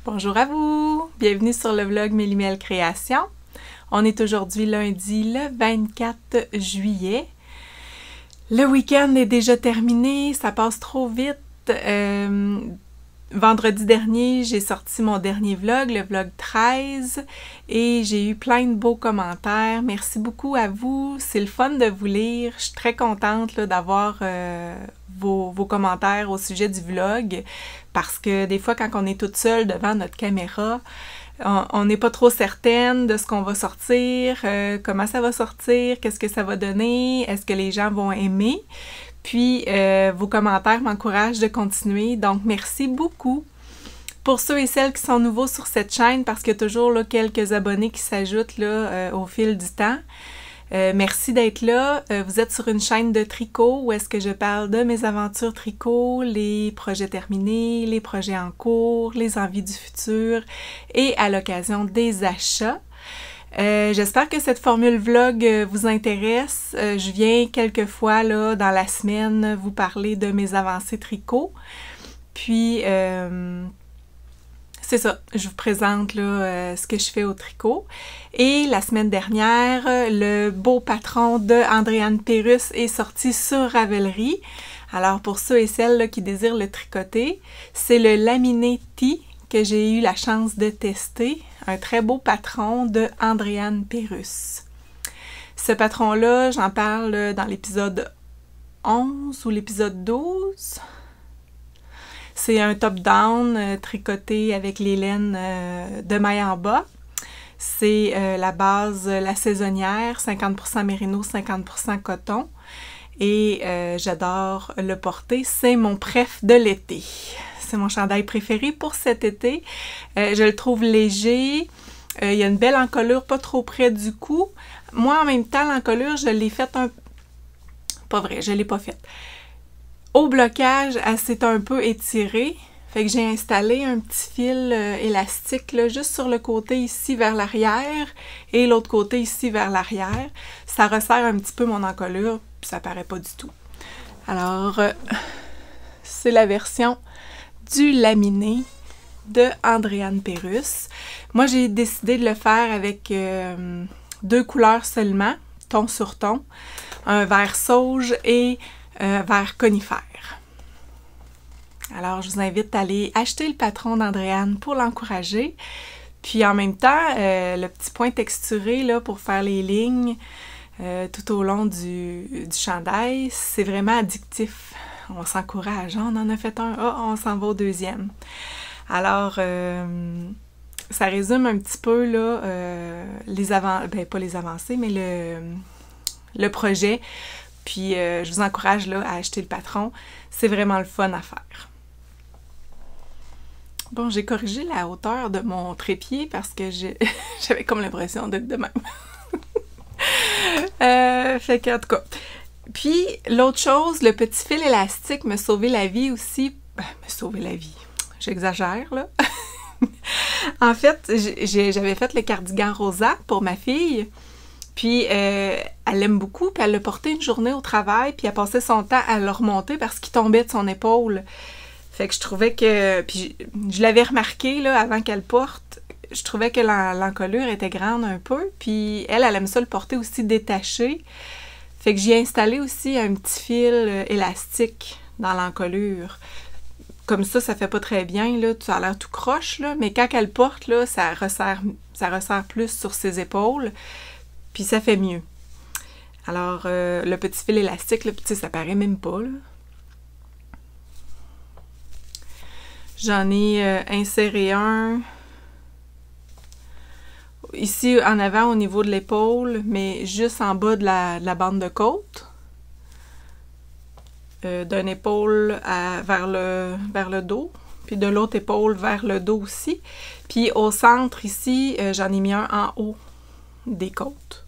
Bonjour à vous! Bienvenue sur le vlog Mélimel Création. On est aujourd'hui lundi le 24 juillet. Le week-end est déjà terminé, ça passe trop vite. Vendredi dernier, j'ai sorti mon dernier vlog, le vlog 13, et j'ai eu plein de beaux commentaires. Merci beaucoup à vous, c'est le fun de vous lire. Je suis très contente d'avoir vos commentaires au sujet du vlog, parce que des fois, quand on est toute seule devant notre caméra, on n'est pas trop certaine de ce qu'on va sortir, comment ça va sortir, qu'est-ce que ça va donner, est-ce que les gens vont aimer. Puis, vos commentaires m'encouragent de continuer, donc merci beaucoup. Pour ceux et celles qui sont nouveaux sur cette chaîne, parce qu'il y a toujours là, quelques abonnés qui s'ajoutent au fil du temps, merci d'être là. Vous êtes sur une chaîne de tricot où est-ce que je parle de mes aventures tricot, les projets terminés, les projets en cours, les envies du futur et à l'occasion des achats. J'espère que cette formule vlog vous intéresse. Je viens quelques fois là, dans la semaine vous parler de mes avancées tricot. Puis, c'est ça, je vous présente là, ce que je fais au tricot. Et la semaine dernière, le beau patron de Andréane Pérusse est sorti sur Ravelry. Alors, pour ceux et celles là, qui désirent le tricoter, c'est le laminé Tee que j'ai eu la chance de tester. Un très beau patron de Andréane Pérusse. Ce patron-là, j'en parle dans l'épisode 11 ou l'épisode 12. C'est un top-down tricoté avec les laines de maille en bas. C'est la base, la saisonnière, 50% mérino, 50% coton. Et j'adore le porter. C'est mon préf de l'été. C'est mon chandail préféré pour cet été. Je le trouve léger. Il y a une belle encolure, pas trop près du cou. Moi, en même temps, l'encolure, je l'ai faite un... Pas vrai, je l'ai pas faite. Au blocage, elle s'est un peu étirée. Fait que j'ai installé un petit fil élastique là, juste sur le côté ici vers l'arrière et l'autre côté ici vers l'arrière. Ça resserre un petit peu mon encolure, puis ça paraît pas du tout. Alors, c'est la version du laminé de Andréane Pérusse. Moi, j'ai décidé de le faire avec deux couleurs seulement, ton sur ton, un vert sauge et un vert conifère. Alors, je vous invite à aller acheter le patron d'Andréane pour l'encourager. Puis en même temps, le petit point texturé là, pour faire les lignes tout au long du chandail, c'est vraiment addictif. On s'encourage, hein? On en a fait un, on s'en va au deuxième. Alors, ça résume un petit peu là, pas les avancées, mais le projet. Puis, je vous encourage là, à acheter le patron. C'est vraiment le fun à faire. Bon, j'ai corrigé la hauteur de mon trépied parce que j'avais comme l'impression d'être de même. Fait que, en tout cas... Puis, l'autre chose, le petit fil élastique m'a sauvé la vie aussi. M'a sauvé la vie. J'exagère, là. En fait, j'avais fait le cardigan rosa pour ma fille. Puis, elle l'aime beaucoup. Puis, elle l'a porté une journée au travail. Puis, elle passait son temps à le remonter parce qu'il tombait de son épaule. Fait que je trouvais que... Puis, je l'avais remarqué, là, avant qu'elle porte. Je trouvais que l'encolure était grande un peu. Puis, elle aime ça le porter aussi détaché. Fait que j'y ai installé aussi un petit fil élastique dans l'encolure. Comme ça fait pas très bien, là, ça a l'air tout croche, là, mais quand elle porte, là, ça resserre plus sur ses épaules, puis ça fait mieux. Alors, le petit fil élastique, là, ça paraît même pas, là. J'en ai inséré un ici en avant au niveau de l'épaule, mais juste en bas de la bande de côte. D'une épaule vers le dos, puis de l'autre épaule vers le dos aussi. Puis au centre ici, j'en ai mis un en haut des côtes.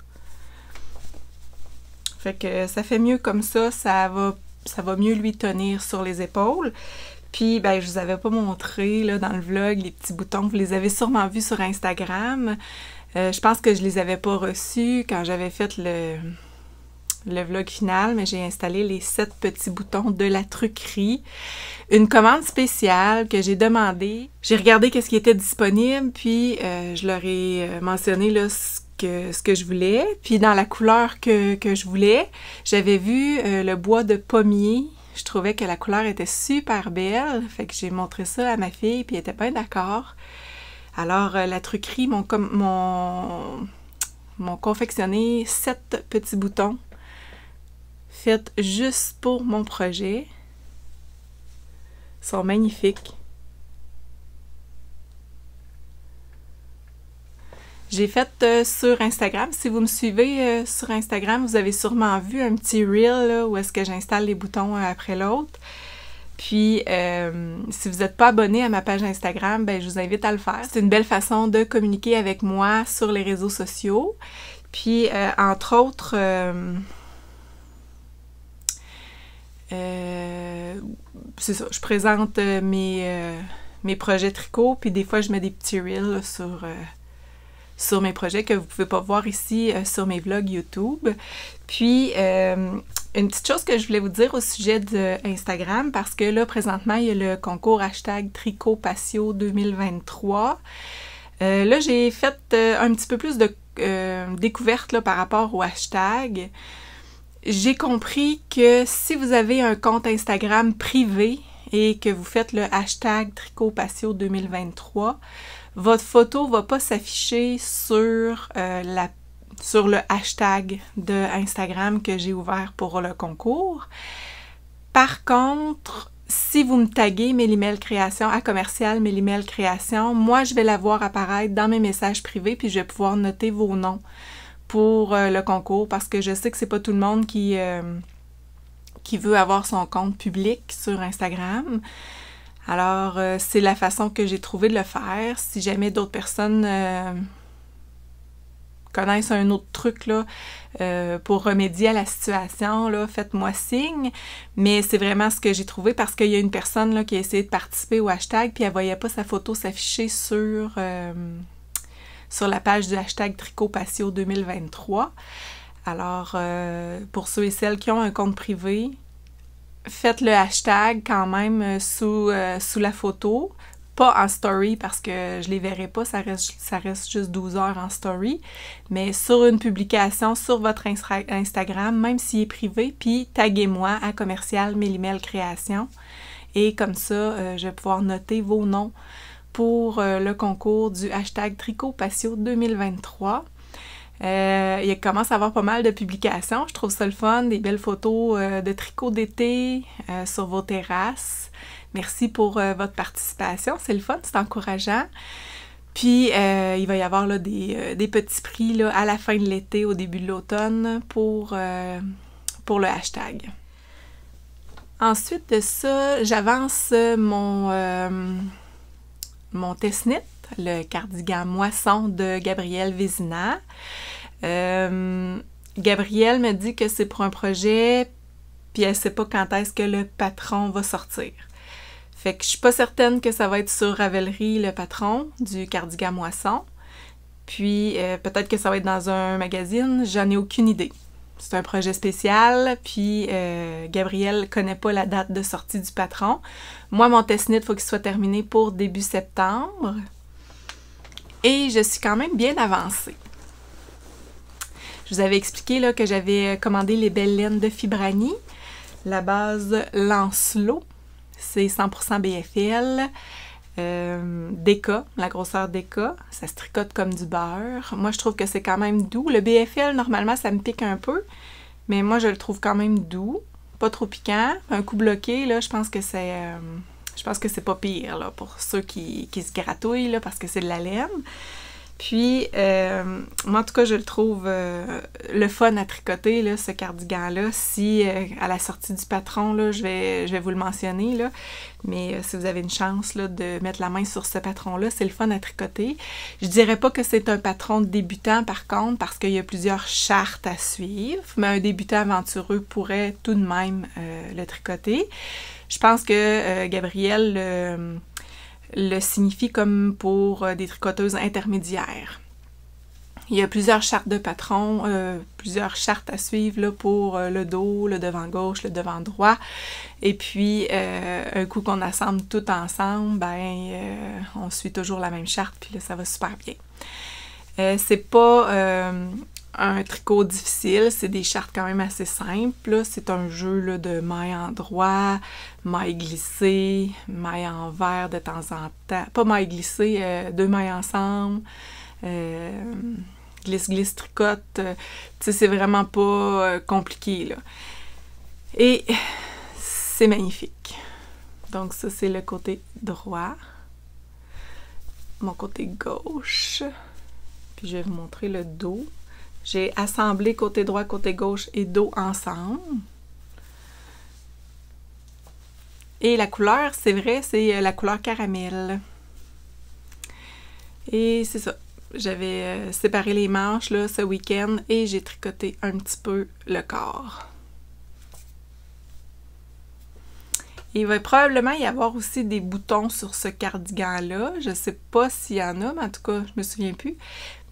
Fait que ça fait mieux comme ça, ça va mieux lui tenir sur les épaules. Puis, ben, je vous avais pas montré là, dans le vlog les petits boutons, vous les avez sûrement vus sur Instagram. Je pense que je les avais pas reçus quand j'avais fait le vlog final, mais j'ai installé les 7 petits boutons de la truquerie. Une commande spéciale que j'ai demandée. J'ai regardé qu'est-ce qui était disponible, puis je leur ai mentionné là, ce que je voulais. Puis dans la couleur que je voulais, j'avais vu le bois de pommier. Je trouvais que la couleur était super belle, fait que j'ai montré ça à ma fille, puis elle était bien d'accord. Alors, la truquerie m'ont confectionné 7 petits boutons faits juste pour mon projet. Ils sont magnifiques. J'ai fait sur Instagram. Si vous me suivez sur Instagram, vous avez sûrement vu un petit reel là, où est-ce que j'installe les boutons un après l'autre. Puis, si vous n'êtes pas abonné à ma page Instagram, ben, je vous invite à le faire. C'est une belle façon de communiquer avec moi sur les réseaux sociaux. Puis, entre autres, c'est ça, je présente mes projets tricot, puis des fois, je mets des petits reels là, sur mes projets que vous ne pouvez pas voir ici sur mes vlogs YouTube. Puis, une petite chose que je voulais vous dire au sujet de Instagram, parce que là, présentement, il y a le concours hashtag Tricot Patio 2023. Là, j'ai fait un petit peu plus de découvertes là, par rapport au hashtag. J'ai compris que si vous avez un compte Instagram privé et que vous faites le hashtag Tricot Patio 2023, votre photo ne va pas s'afficher sur le hashtag de Instagram que j'ai ouvert pour le concours. Par contre, si vous me taguez Mélimel Création à commercial Mélimel Création, moi je vais la voir apparaître dans mes messages privés puis je vais pouvoir noter vos noms pour le concours parce que je sais que c'est pas tout le monde qui veut avoir son compte public sur Instagram. Alors, c'est la façon que j'ai trouvé de le faire. Si jamais d'autres personnes connaissent un autre truc là, pour remédier à la situation, là, faites-moi signe. Mais c'est vraiment ce que j'ai trouvé parce qu'il y a une personne là, qui a essayé de participer au hashtag puis elle voyait pas sa photo s'afficher sur la page du hashtag Tricot Patio 2023. Alors, pour ceux et celles qui ont un compte privé, faites le hashtag quand même sous la photo, pas en story parce que je les verrai pas, ça reste juste 12 heures en story, mais sur une publication sur votre Instagram, même s'il est privé, puis taguez-moi à commercial Mélimel Création et comme ça, je vais pouvoir noter vos noms pour le concours du hashtag Tricot Patio 2023. Il commence à avoir pas mal de publications. Je trouve ça le fun, des belles photos de tricot d'été sur vos terrasses. Merci pour votre participation. C'est le fun, c'est encourageant. Puis, il va y avoir là, des petits prix là, à la fin de l'été, au début de l'automne pour le hashtag. Ensuite de ça, j'avance mon test-knit, le cardigan moisson de Gabrielle Vézina. Gabrielle me dit que c'est pour un projet, puis elle sait pas quand est-ce que le patron va sortir. Fait que je suis pas certaine que ça va être sur Ravelry, le patron du cardigan moisson. Puis peut-être que ça va être dans un magazine, j'en ai aucune idée. C'est un projet spécial, puis Gabrielle connaît pas la date de sortie du patron. Moi, mon test-knit, il faut qu'il soit terminé pour début septembre. Et je suis quand même bien avancée. Je vous avais expliqué là, que j'avais commandé les belles laines de Fibrani. La base Lancelot, c'est 100% BFL. Déca, la grosseur Déca, ça se tricote comme du beurre. Moi, je trouve que c'est quand même doux. Le BFL, normalement, ça me pique un peu, mais moi, je le trouve quand même doux, pas trop piquant. Un coup bloqué, là, je pense que c'est pas pire là, pour ceux qui se gratouillent là, parce que c'est de la laine. Puis, moi, en tout cas, je le trouve le fun à tricoter, là, ce cardigan-là. Si, à la sortie du patron, là, je vais vous le mentionner, là. Mais si vous avez une chance là, de mettre la main sur ce patron-là, c'est le fun à tricoter. Je dirais pas que c'est un patron débutant, par contre, parce qu'il y a plusieurs chartes à suivre. Mais un débutant aventureux pourrait tout de même le tricoter. Je pense que Gabrielle le signifie comme pour des tricoteuses intermédiaires. Il y a plusieurs chartes de patrons, plusieurs chartes à suivre là, pour le dos, le devant gauche, le devant droit. Et puis, un coup qu'on assemble tout ensemble, on suit toujours la même charte, puis là, ça va super bien. C'est pas un tricot difficile, c'est des chartes quand même assez simples. C'est un jeu là, de mailles en droit, mailles glissées, mailles en vert de temps en temps. Pas mailles glissées, 2 mailles ensemble. Glisse, tricote, tu sais, c'est vraiment pas compliqué, là. Et c'est magnifique. Donc ça, c'est le côté droit. Mon côté gauche. Puis je vais vous montrer le dos. J'ai assemblé côté droit, côté gauche et dos ensemble. Et la couleur, c'est vrai, c'est la couleur caramel. Et c'est ça. J'avais séparé les manches là, ce week-end et j'ai tricoté un petit peu le corps. Il va probablement y avoir aussi des boutons sur ce cardigan-là. Je ne sais pas s'il y en a, mais en tout cas, je me souviens plus.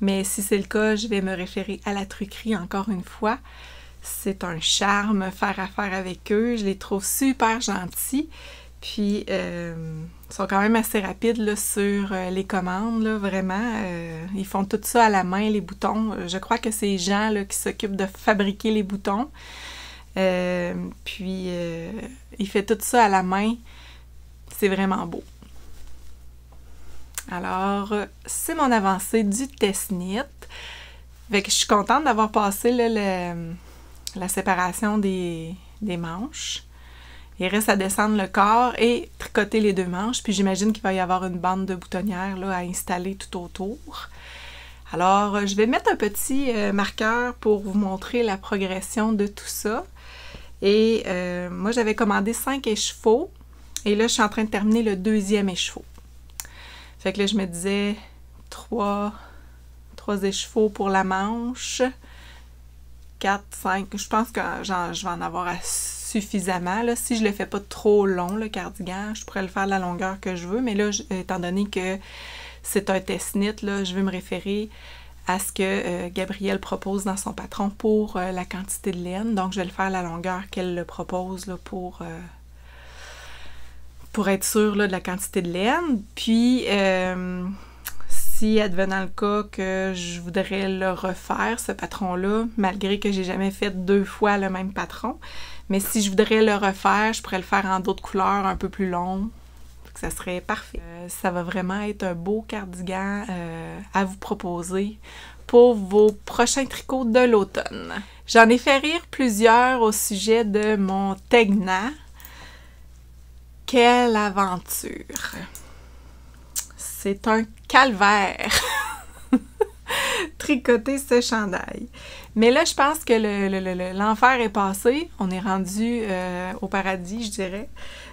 Mais si c'est le cas, je vais me référer à la truquerie encore une fois. C'est un charme faire affaire avec eux. Je les trouve super gentils. Puis, ils sont quand même assez rapides là, sur les commandes, là, vraiment. Ils font tout ça à la main, les boutons. Je crois que c'est Jean là, qui s'occupe de fabriquer les boutons. Puis, il fait tout ça à la main. C'est vraiment beau. Alors, c'est mon avancée du test-knit. Fait que je suis contente d'avoir passé là, la séparation des manches. Il reste à descendre le corps et tricoter les 2 manches. Puis j'imagine qu'il va y avoir une bande de boutonnière là, à installer tout autour. Alors, je vais mettre un petit marqueur pour vous montrer la progression de tout ça. Et moi, j'avais commandé 5 écheveaux. Et là, je suis en train de terminer le 2e écheveau. Fait que là, je me disais 3 écheveaux pour la manche. 4, 5. Je pense que je vais en avoir suffisamment. Là. Si je ne le fais pas trop long, le cardigan, je pourrais le faire de la longueur que je veux. Mais là, étant donné que c'est un test-knit, là, je vais me référer à ce que Gabrielle propose dans son patron pour la quantité de laine. Donc, je vais le faire à la longueur qu'elle le propose là, pour être sûre là, de la quantité de laine. Puis, si advenant le cas que je voudrais le refaire, ce patron-là, malgré que j'ai jamais fait 2 fois le même patron, mais si je voudrais le refaire, je pourrais le faire en d'autres couleurs un peu plus longues. Ça serait parfait. Ça va vraiment être un beau cardigan à vous proposer pour vos prochains tricots de l'automne. J'en ai fait rire plusieurs au sujet de mon Tegna. Quelle aventure! C'est un calvaire! Tricoter ce chandail. Mais là, je pense que l'enfer est passé. On est rendu au paradis, je dirais.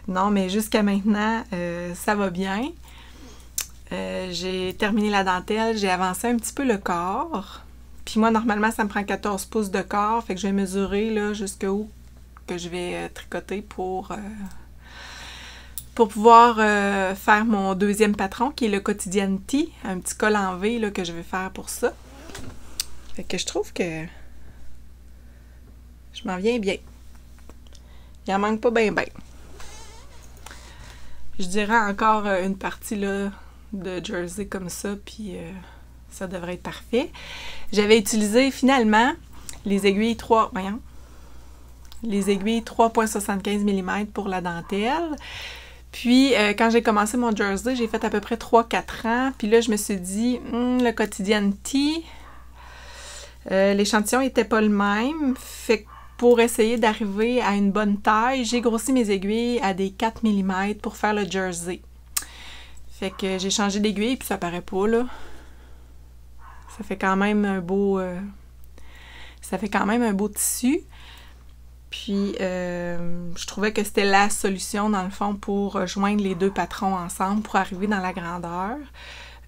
Non, mais jusqu'à maintenant, ça va bien. J'ai terminé la dentelle, j'ai avancé un petit peu le corps. Puis moi, normalement, ça me prend 14 pouces de corps. Fait que je vais mesurer là jusqu'où que je vais tricoter pour pouvoir faire mon 2e patron, qui est le Quotidianity. Un petit col en V là, que je vais faire pour ça. Fait que je trouve que je m'en viens bien. Il en manque pas bien. Je dirais encore une partie là, de jersey comme ça, puis ça devrait être parfait. J'avais utilisé finalement les aiguilles 3,75 mm pour la dentelle. Puis, quand j'ai commencé mon jersey, j'ai fait à peu près 3-4 ans. Puis là, je me suis dit, le Quotidianity, l'échantillon n'était pas le même. Fait que pour essayer d'arriver à une bonne taille, j'ai grossi mes aiguilles à des 4 mm pour faire le jersey. Fait que j'ai changé d'aiguille, puis ça paraît pas, là. Ça fait quand même un beau... tissu. Puis, je trouvais que c'était la solution, dans le fond, pour joindre les 2 patrons ensemble pour arriver dans la grandeur.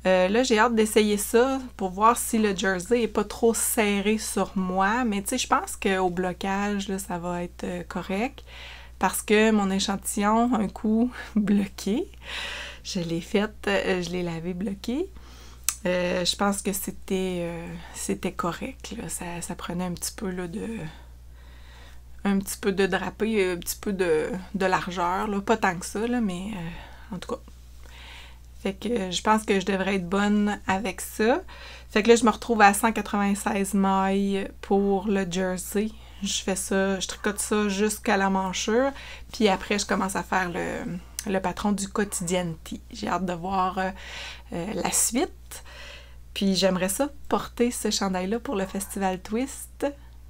Là, j'ai hâte d'essayer ça pour voir si le jersey n'est pas trop serré sur moi. Mais tu sais, je pense qu'au blocage, là, ça va être correct. Parce que mon échantillon, un coup bloqué, je l'ai lavé bloqué. Je pense que c'était correct, là. Ça prenait un petit peu là, de drapé, un petit peu de largeur, là. Pas tant que ça, là, mais en tout cas. Fait que je pense que je devrais être bonne avec ça. Fait que là, je me retrouve à 196 mailles pour le jersey. Je fais ça, je tricote ça jusqu'à la manchure. Puis après, je commence à faire le patron du Quotidianity. J'ai hâte de voir la suite. Puis j'aimerais ça porter ce chandail-là pour le Festival Twist,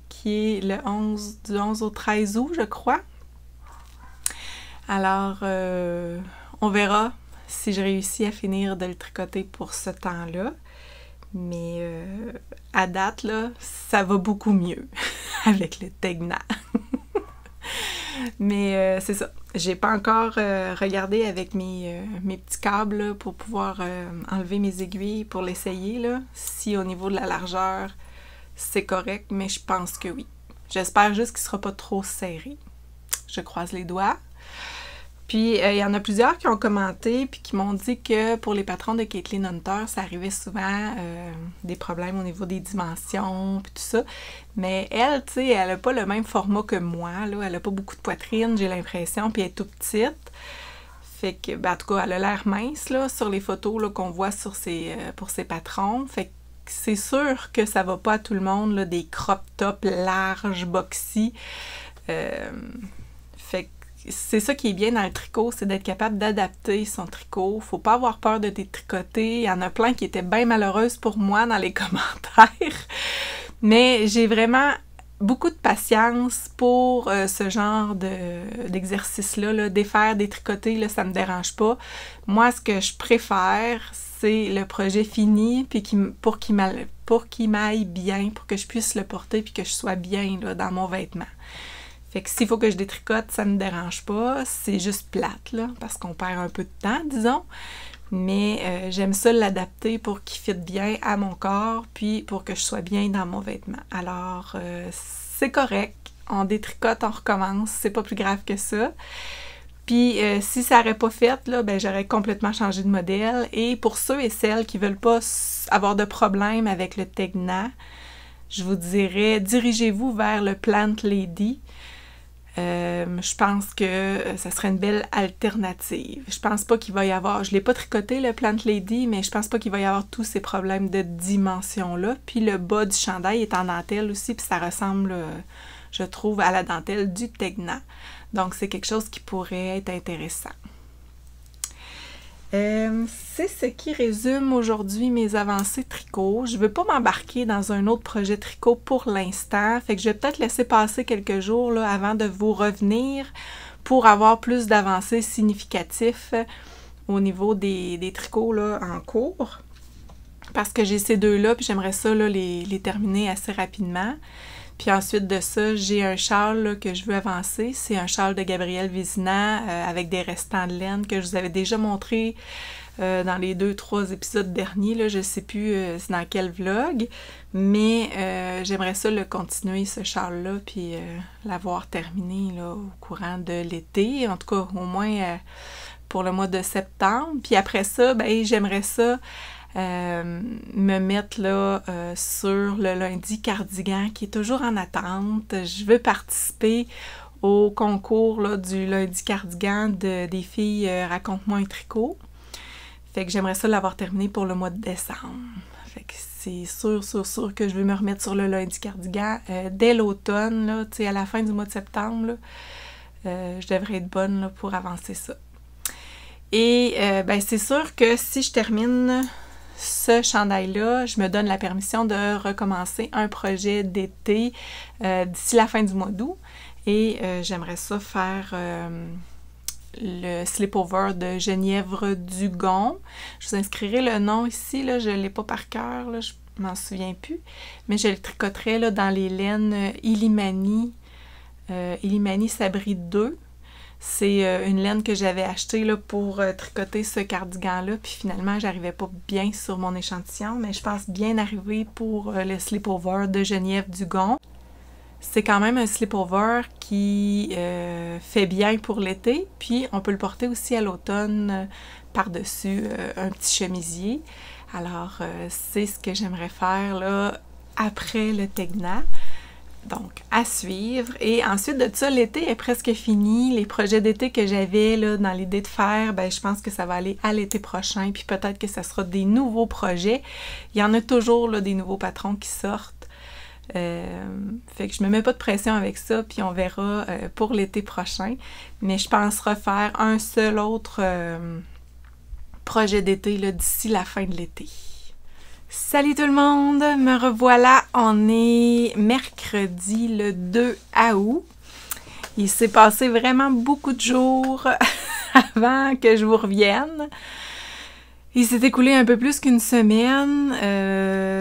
qui est du 11 au 13 août, je crois. Alors, on verra si je réussis à finir de le tricoter pour ce temps-là. Mais à date, là, ça va beaucoup mieux avec le Tegna. Mais c'est ça. J'ai pas encore regardé avec mes petits câbles là, pour pouvoir enlever mes aiguilles pour l'essayer, là. Si au niveau de la largeur, c'est correct, mais je pense que oui. J'espère juste qu'il sera pas trop serré. Je croise les doigts. Puis, il y en a plusieurs qui ont commenté puis qui m'ont dit que pour les patrons de Caitlin Hunter, ça arrivait souvent des problèmes au niveau des dimensions puis tout ça. Mais elle, tu sais, elle a pas le même format que moi, là. Elle a pas beaucoup de poitrine, j'ai l'impression, puis elle est tout petite. Fait que, ben, en tout cas, elle a l'air mince, là, sur les photos là, qu'on voit pour ses patrons. Fait que c'est sûr que ça va pas à tout le monde, là, des crop tops larges, boxy. Fait que c'est ça qui est bien dans le tricot, c'est d'être capable d'adapter son tricot. Faut pas avoir peur de détricoter. Il y en a plein qui étaient bien malheureuses pour moi dans les commentaires. Mais j'ai vraiment beaucoup de patience pour ce genre d'exercice-là. Là. Défaire, détricoter, là, ça me dérange pas. Moi, ce que je préfère, c'est le projet fini, puis pour qu'il m'aille bien, pour que je puisse le porter, puis que je sois bien là, dans mon vêtement. Fait que s'il faut que je détricote, ça me dérange pas. C'est juste plate, là, parce qu'on perd un peu de temps, disons. Mais j'aime ça l'adapter pour qu'il fitte bien à mon corps, puis pour que je sois bien dans mon vêtement. Alors, c'est correct. On détricote, on recommence. C'est pas plus grave que ça. Puis, si ça n'aurait pas fait, là, ben, j'aurais complètement changé de modèle. Et pour ceux et celles qui veulent pas avoir de problème avec le Tegna, je vous dirais, dirigez-vous vers le Plant Lady. Je pense que ça serait une belle alternative. Je pense pas qu'il va y avoir... Je l'ai pas tricoté, le Plant Lady, mais je pense pas qu'il va y avoir tous ces problèmes de dimension-là. Puis le bas du chandail est en dentelle aussi, puis ça ressemble, je trouve, à la dentelle du Tegna. Donc, c'est quelque chose qui pourrait être intéressant. C'est ce qui résume aujourd'hui mes avancées tricot. Je ne veux pas m'embarquer dans un autre projet tricot pour l'instant, fait que je vais peut-être laisser passer quelques jours là, avant de vous revenir pour avoir plus d'avancées significatives au niveau des tricots là, en cours. Parce que j'ai ces deux-là, puis j'aimerais ça là, les terminer assez rapidement. Puis ensuite de ça, j'ai un châle là, que je veux avancer. C'est un châle de Gabrielle Vézina avec des restants de laine que je vous avais déjà montré dans les 2-3 épisodes derniers. Là, je ne sais plus c'est dans quel vlog. Mais j'aimerais ça le continuer, ce châle-là, puis l'avoir terminé là, au courant de l'été. En tout cas, au moins pour le mois de septembre. Puis après ça, ben j'aimerais ça me mettre là sur le lundi cardigan qui est toujours en attente. Je veux participer au concours là, du lundi cardigan des filles Raconte-moi un tricot. Fait que j'aimerais ça l'avoir terminé pour le mois de décembre. Fait que c'est sûr que je veux me remettre sur le lundi cardigan dès l'automne, là, tu sais, à la fin du mois de septembre. Là, je devrais être bonne là, pour avancer ça. Et ben c'est sûr que si je termine ce chandail-là, je me donne la permission de recommencer un projet d'été d'ici la fin du mois d'août. Et j'aimerais ça faire le slip-over de Genièvre Dugon. Je vous inscrirai le nom ici, là, je ne l'ai pas par cœur, là, je m'en souviens plus. Mais je le tricoterai là, dans les laines Illimani Sabri 2. C'est une laine que j'avais achetée là, pour tricoter ce cardigan-là, puis finalement, j'arrivais pas bien sur mon échantillon, mais je pense bien arriver pour le slip-over de Geneviève Dugon. C'est quand même un slip-over qui fait bien pour l'été, puis on peut le porter aussi à l'automne par-dessus un petit chemisier. Alors, c'est ce que j'aimerais faire là après le Tegna. Donc, à suivre. Et ensuite de ça, l'été est presque fini. Les projets d'été que j'avais là dans l'idée de faire, ben je pense que ça va aller à l'été prochain. Puis peut-être que ça sera des nouveaux projets. Il y en a toujours là, des nouveaux patrons qui sortent. Fait que je me mets pas de pression avec ça. Puis on verra pour l'été prochain. Mais je pense refaire un seul autre projet d'été là, d'ici la fin de l'été. Salut tout le monde, me revoilà, on est mercredi le 2 août. Il s'est passé vraiment beaucoup de jours avant que je vous revienne. Il s'est écoulé un peu plus qu'une semaine.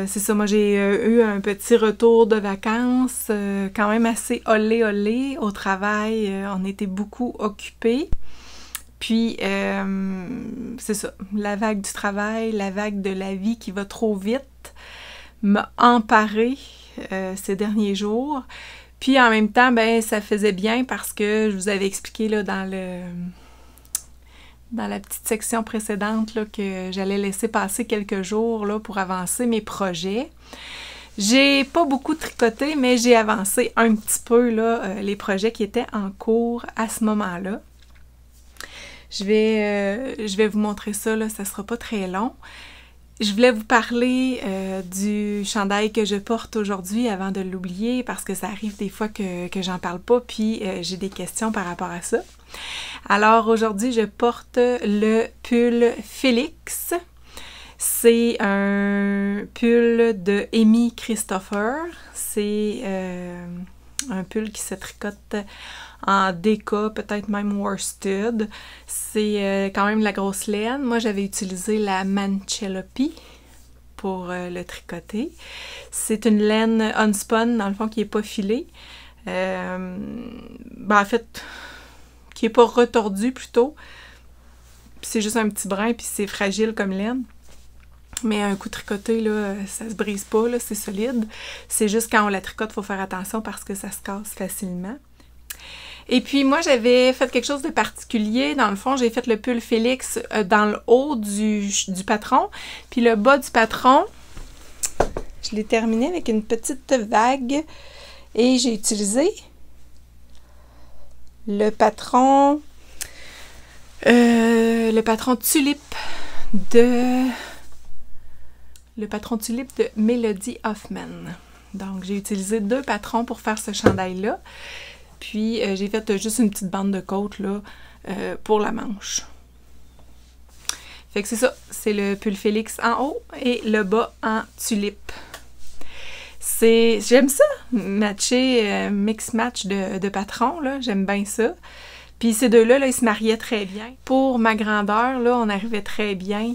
C'est ça, moi j'ai eu un petit retour de vacances, quand même assez olé au travail. On était beaucoup occupés. Puis, c'est ça, la vague du travail, la vague de la vie qui va trop vite m'a emparée ces derniers jours. Puis, en même temps, ben ça faisait bien parce que je vous avais expliqué là, dans la petite section précédente là, que j'allais laisser passer quelques jours là, pour avancer mes projets. J'ai pas beaucoup tricoté, mais j'ai avancé un petit peu là, les projets qui étaient en cours à ce moment-là. Je vais vous montrer ça, là, ça sera pas très long. Je voulais vous parler du chandail que je porte aujourd'hui avant de l'oublier parce que ça arrive des fois que j'en parle pas puis j'ai des questions par rapport à ça. Alors aujourd'hui, je porte le pull Félix. C'est un pull de Amy Christopher. C'est un pull qui se tricote en DK, peut-être même worsted. C'est quand même de la grosse laine. Moi, j'avais utilisé la Manchelopi pour le tricoter. C'est une laine unspun, dans le fond, qui n'est pas filée. En fait, qui n'est pas retordue, plutôt. C'est juste un petit brin, puis c'est fragile comme laine. Mais un coup tricoté, là, ça se brise pas, là, c'est solide. C'est juste quand on la tricote, il faut faire attention parce que ça se casse facilement. Et puis moi, j'avais fait quelque chose de particulier. Dans le fond, j'ai fait le pull Félix dans le haut du patron. Puis le bas du patron, je l'ai terminé avec une petite vague. Et j'ai utilisé le patron tulipe de Melody Hoffman. Donc, j'ai utilisé 2 patrons pour faire ce chandail-là. Puis, j'ai fait juste une petite bande de côte là, pour la manche. Fait que c'est ça. C'est le pull Félix en haut et le bas en tulipe. J'aime ça, matcher, mix-match de patrons, là. J'aime bien ça. Puis ces deux-là, là, ils se mariaient très bien. Pour ma grandeur, là, on arrivait très bien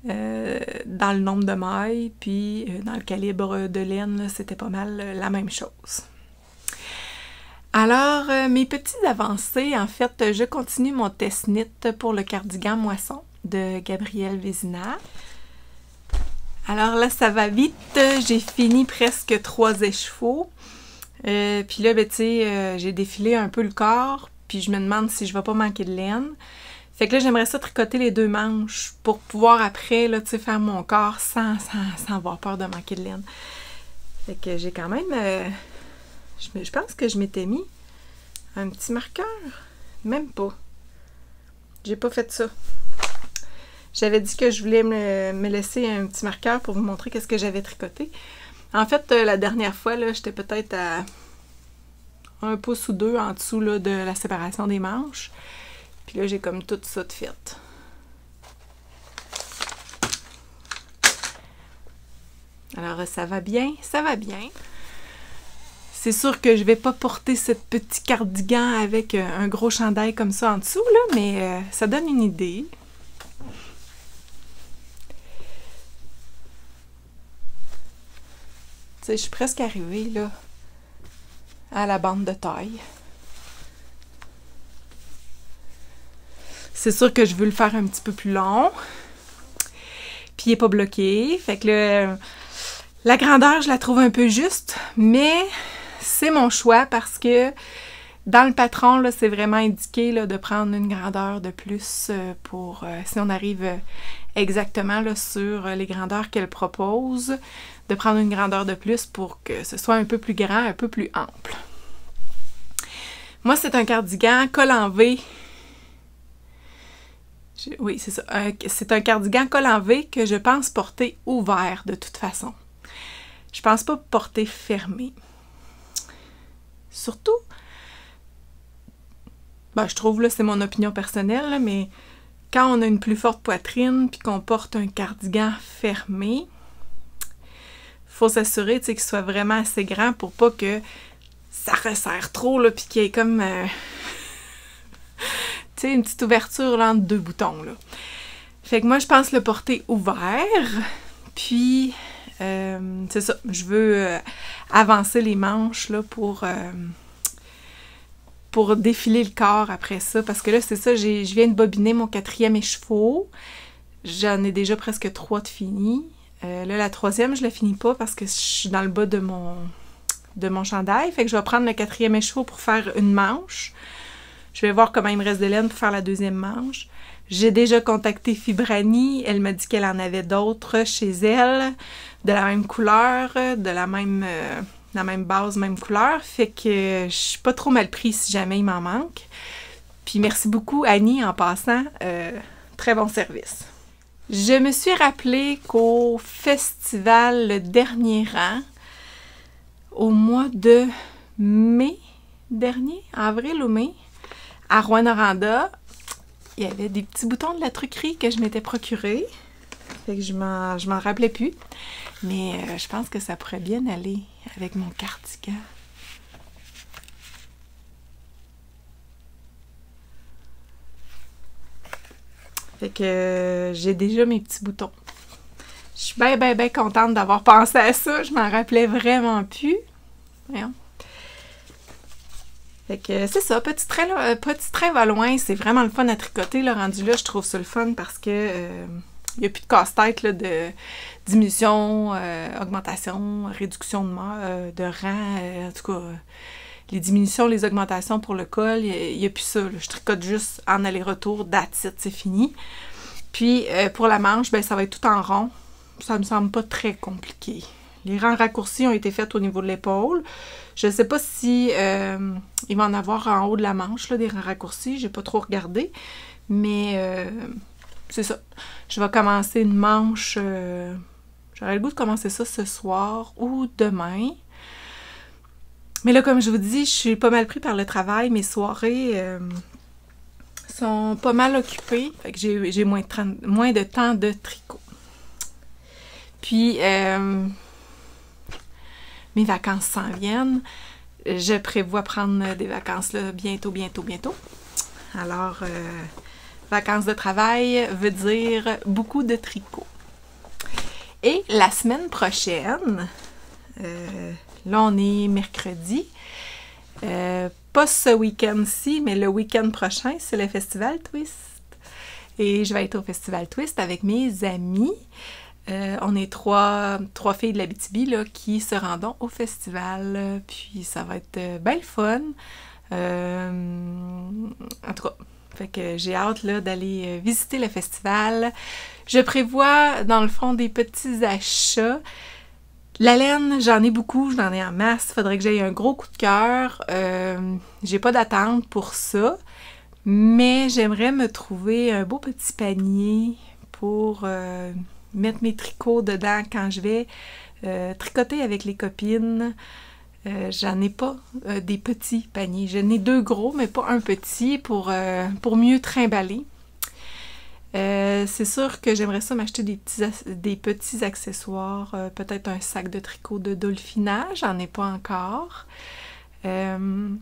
dans le nombre de mailles. Puis dans le calibre de laine, c'était pas mal la même chose. Alors, mes petites avancées, en fait, je continue mon test knit pour le cardigan moisson de Gabrielle Vézina. Alors là, ça va vite. J'ai fini presque 3 écheveaux. Puis là, ben, tu sais, j'ai défilé un peu le corps, puis je me demande si je vais pas manquer de laine. Fait que là, j'aimerais ça tricoter les 2 manches pour pouvoir après, là, tu sais, faire mon corps sans avoir peur de manquer de laine. Fait que j'ai quand même... Je pense que je m'étais mis un petit marqueur. Même pas. J'ai pas fait ça. J'avais dit que je voulais me laisser un petit marqueur pour vous montrer qu'est-ce que j'avais tricoté. En fait, la dernière fois, là, j'étais peut-être à 1 pouce ou 2 en dessous là, de la séparation des manches. Puis là, j'ai comme tout ça de fait. Alors, ça va bien, ça va bien. C'est sûr que je vais pas porter ce petit cardigan avec un gros chandail comme ça en dessous, là, mais ça donne une idée. Tu sais, je suis presque arrivée, là, à la bande de taille. C'est sûr que je veux le faire un petit peu plus long. Puis il n'est pas bloqué. Fait que la grandeur, je la trouve un peu juste, mais c'est mon choix parce que dans le patron, là, c'est vraiment indiqué là, de prendre une grandeur de plus pour si on arrive exactement là, sur les grandeurs qu'elle propose, de prendre une grandeur de plus pour que ce soit un peu plus grand, un peu plus ample. Moi, c'est un cardigan col en V. Oui, c'est ça. C'est un cardigan col en V que je pense porter ouvert de toute façon. Je pense pas porter fermé. Surtout, je trouve, là, c'est mon opinion personnelle, là, mais quand on a une plus forte poitrine puis qu'on porte un cardigan fermé, faut s'assurer qu'il soit vraiment assez grand pour pas que ça resserre trop, là, puis qu'il y ait comme une petite ouverture là, entre deux boutons. Là. Fait que moi, je pense le porter ouvert, puis c'est ça, je veux avancer les manches là, pour défiler le corps après ça, parce que là, c'est ça, je viens de bobiner mon 4e écheveau. J'en ai déjà presque 3 de fini. Là, la 3e, je la finis pas parce que je suis dans le bas de mon chandail. Fait que je vais prendre le 4e écheveau pour faire une manche. Je vais voir comment il me reste de laine pour faire la 2e manche. J'ai déjà contacté Fibrani. Elle m'a dit qu'elle en avait d'autres chez elle, de la même couleur, de la même base, même couleur. Fait que je suis pas trop mal prise si jamais il m'en manque. Puis merci beaucoup, Annie, en passant. Très bon service. Je me suis rappelé qu'au festival Le Dernier Rang, au mois de mai dernier, avril ou mai, à Rouyn-Noranda, il y avait des petits boutons de la truquerie que je m'étais procuré. Fait que je m'en rappelais plus. Mais je pense que ça pourrait bien aller avec mon cardigan. Fait que j'ai déjà mes petits boutons. Je suis bien contente d'avoir pensé à ça. Je m'en rappelais vraiment plus. Voyons. Fait que c'est ça, petit train va loin. C'est vraiment le fun à tricoter. Là, rendu là, je trouve ça le fun parce que il n'y a plus de casse-tête là, de diminution, augmentation, réduction de rang. En tout cas, les diminutions, les augmentations pour le col, il n'y a plus ça. Là. Je tricote juste en aller-retour, that's it, c'est fini. Puis pour la manche, ça va être tout en rond. Ça me semble pas très compliqué. Les rangs raccourcis ont été faits au niveau de l'épaule. Je ne sais pas si il va en avoir en haut de la manche, là, des rangs raccourcis. J'ai pas trop regardé. Mais c'est ça. Je vais commencer une manche. J'aurais le goût de commencer ça ce soir ou demain. Mais là, comme je vous dis, je suis pas mal pris par le travail. Mes soirées sont pas mal occupées. Fait que j'ai moins de temps de tricot. Puis, mes vacances s'en viennent. Je prévois prendre des vacances là, bientôt. Alors, vacances de travail veut dire beaucoup de tricot. Et la semaine prochaine, là on est mercredi, pas ce week-end-ci, mais le week-end prochain, c'est le Festival Twist. Et je vais être au Festival Twist avec mes amis. On est trois filles de l'Abitibi là, qui se rendent au festival. Puis ça va être bien le fun. En tout cas, fait que j'ai hâte là, d'aller visiter le festival. Je prévois, dans le fond, des petits achats. La laine, j'en ai beaucoup, j'en ai en masse. Il faudrait que j'aie un gros coup de cœur. J'ai pas d'attente pour ça. Mais j'aimerais me trouver un beau petit panier pour mettre mes tricots dedans quand je vais tricoter avec les copines. J'en ai pas des petits paniers. J'en ai 2 gros, mais pas un petit pour mieux trimballer. C'est sûr que j'aimerais ça m'acheter des petits accessoires, peut-être un sac de tricot de Dolphina, j'en ai pas encore. J'ai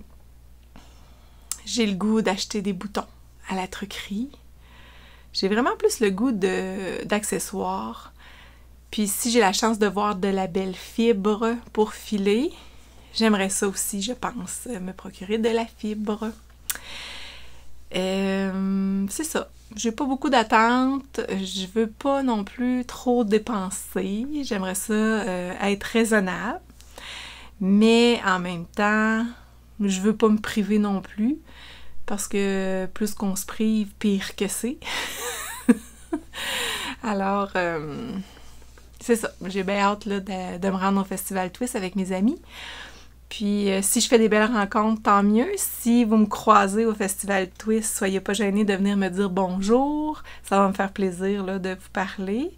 le goût d'acheter des boutons à la truquerie. J'ai vraiment plus le goût d'accessoires. Puis si j'ai la chance de voir de la belle fibre pour filer, j'aimerais ça aussi, je pense, me procurer de la fibre. C'est ça. J'ai pas beaucoup d'attentes. Je veux pas non plus trop dépenser. J'aimerais ça être raisonnable. Mais en même temps, je veux pas me priver non plus. Parce que plus qu'on se prive, pire que c'est. Alors, c'est ça. J'ai bien hâte là, de me rendre au Festival Twist avec mes amis. Puis, si je fais des belles rencontres, tant mieux. Si vous me croisez au Festival Twist, soyez pas gênés de venir me dire bonjour. Ça va me faire plaisir là, de vous parler.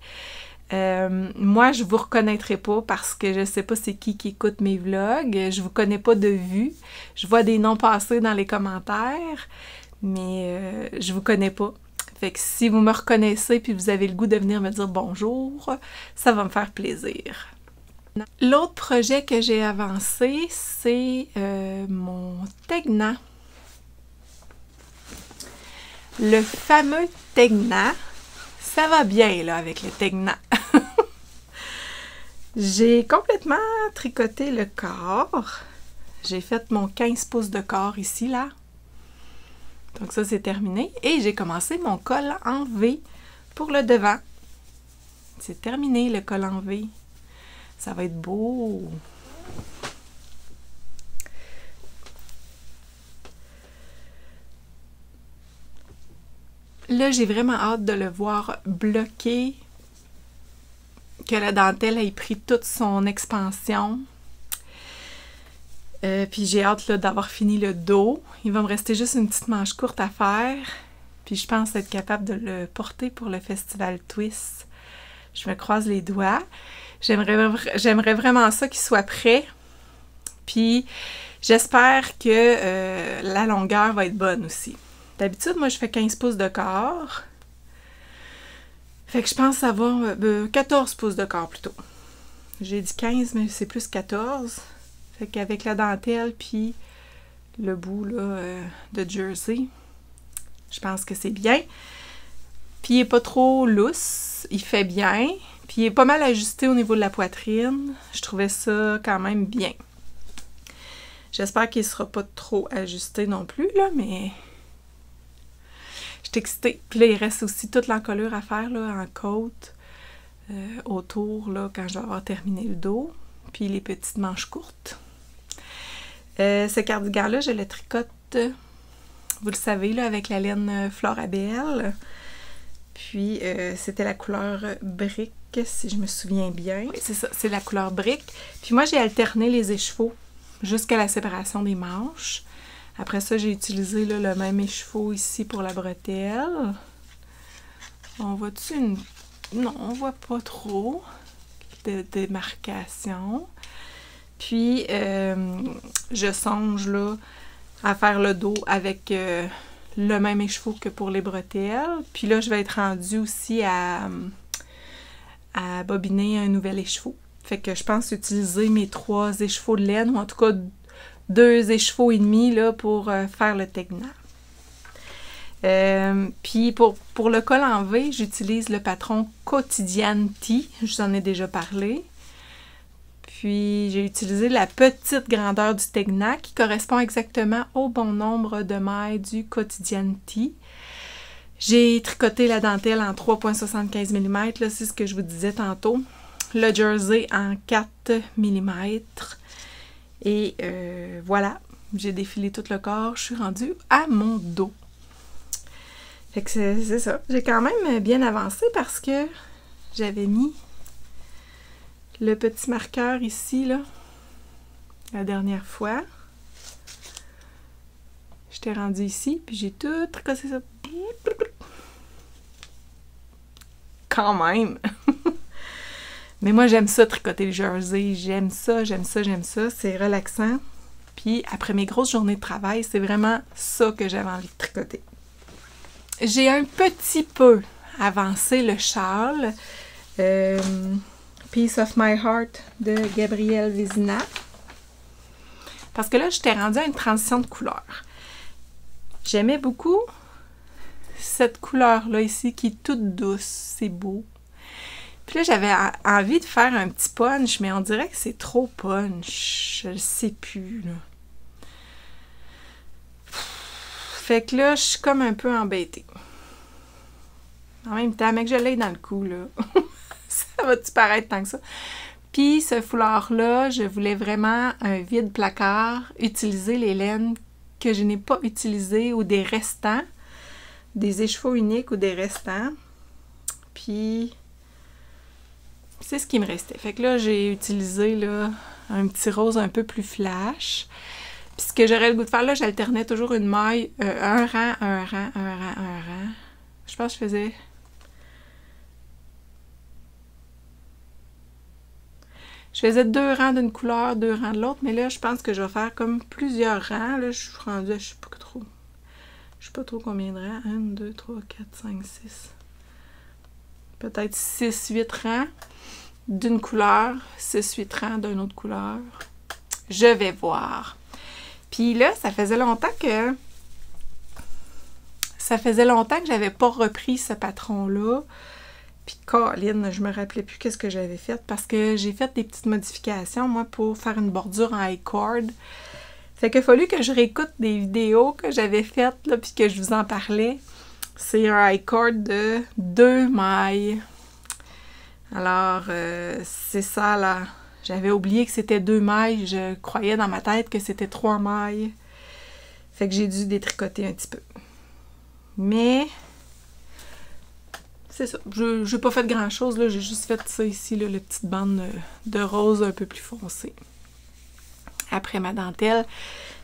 Moi, je vous reconnaîtrai pas parce que je sais pas c'est qui écoute mes vlogs. Je vous connais pas de vue. Je vois des noms passer dans les commentaires, mais je vous connais pas. Fait que si vous me reconnaissez puis vous avez le goût de venir me dire bonjour, ça va me faire plaisir. L'autre projet que j'ai avancé, c'est mon Tegna. Le fameux Tegna. Ça va bien, là, avec le Tegna. J'ai complètement tricoté le corps. J'ai fait mon 15 pouces de corps ici, là. Donc ça, c'est terminé. Et j'ai commencé mon col en V pour le devant. C'est terminé, le col en V. Ça va être beau! Là, j'ai vraiment hâte de le voir bloqué, que la dentelle ait pris toute son expansion. Puis j'ai hâte d'avoir fini le dos. Il va me rester juste une petite manche courte à faire. Puis je pense être capable de le porter pour le Festival Twist. Je me croise les doigts. J'aimerais vraiment ça qu'il soit prêt. Puis j'espère que la longueur va être bonne aussi. D'habitude, moi, je fais 15 pouces de corps. Fait que je pense avoir 14 pouces de corps plutôt. J'ai dit 15, mais c'est plus 14. Fait qu'avec la dentelle puis le bout là, de jersey, je pense que c'est bien. Puis il n'est pas trop lousse, il fait bien. Puis il est pas mal ajusté au niveau de la poitrine. Je trouvais ça quand même bien. J'espère qu'il ne sera pas trop ajusté non plus, là, mais je suis excitée. Puis là, il reste aussi toute l'encolure à faire là, en côte, autour, là, quand je vais avoir terminé le dos. Puis les petites manches courtes. Ce cardigan-là, je le tricote, vous le savez, là, avec la laine Florabelle. Puis c'était la couleur brique, si je me souviens bien. Oui, c'est ça, c'est la couleur brique. Puis moi, j'ai alterné les écheveaux jusqu'à la séparation des manches. Après ça, j'ai utilisé là, le même écheveau ici pour la bretelle. On voit-tu une... Non, on voit pas trop de démarcation. Puis, je songe là à faire le dos avec le même écheveau que pour les bretelles. Puis là, je vais être rendue aussi à bobiner un nouvel écheveau. Fait que je pense utiliser mes 3 écheveaux de laine, ou en tout cas 2 écheveaux et demi là, pour faire le Tegna. Puis pour le col en V, j'utilise le patron Quotidianity. Je vous en ai déjà parlé. Puis j'ai utilisé la petite grandeur du Tegna qui correspond exactement au bon nombre de mailles du Quotidianity. J'ai tricoté la dentelle en 3,75 mm, là, c'est ce que je vous disais tantôt. Le jersey en 4 mm. Et voilà, j'ai défilé tout le corps, je suis rendue à mon dos. Fait que c'est ça. J'ai quand même bien avancé parce que j'avais mis le petit marqueur ici, là, la dernière fois. J'étais rendue ici, puis j'ai tout tricoté ça. Quand même! Mais moi, j'aime ça, tricoter le jersey. J'aime ça, j'aime ça, j'aime ça. C'est relaxant. Puis, après mes grosses journées de travail, c'est vraiment ça que j'avais envie de tricoter. J'ai un petit peu avancé le châle. Piece of My Heart de Gabrielle Vézina. Parce que là, j'étais rendue à une transition de couleur. J'aimais beaucoup cette couleur-là ici qui est toute douce. C'est beau. Puis là, j'avais envie de faire un petit punch, mais on dirait que c'est trop punch. Je le sais plus, là. Fait que là, je suis comme un peu embêtée. En même temps, mec, je l'ai dans le cou, là. Ça va-tu paraître tant que ça? Puis, ce foulard-là, je voulais vraiment un vide placard, utiliser les laines que je n'ai pas utilisées ou des restants, des écheveaux uniques ou des restants. puis c'est ce qui me restait. Fait que là, j'ai utilisé là, un petit rose un peu plus flash. Puis ce que j'aurais le goût de faire, là, j'alternais toujours une maille, un rang, un rang, un rang, un rang. Je pense que je faisais... Je faisais 2 rangs d'une couleur, 2 rangs de l'autre, mais là, je pense que je vais faire comme plusieurs rangs. Là, je suis rendue à, je sais pas trop combien de rangs. 1, 2, 3, 4, 5, 6. Peut-être 6, 8 rangs d'une couleur, 6, 8 rangs d'une autre couleur. Je vais voir. Puis là, ça faisait longtemps que j'avais pas repris ce patron-là. Puis, Colin, je me rappelais plus qu'est-ce que j'avais fait parce que j'ai fait des petites modifications, moi, pour faire une bordure en I-cord. Fait qu'il a fallu que je réécoute des vidéos que j'avais faites, là, puis que je vous en parlais. C'est un I-cord de 2 mailles. Alors, c'est ça, là. J'avais oublié que c'était 2 mailles. Je croyais dans ma tête que c'était 3 mailles. Fait que j'ai dû détricoter un petit peu. Mais... c'est ça. Je n'ai pas fait grand-chose, là. J'ai juste fait ça ici, là, la petite bande de rose un peu plus foncée. Après ma dentelle.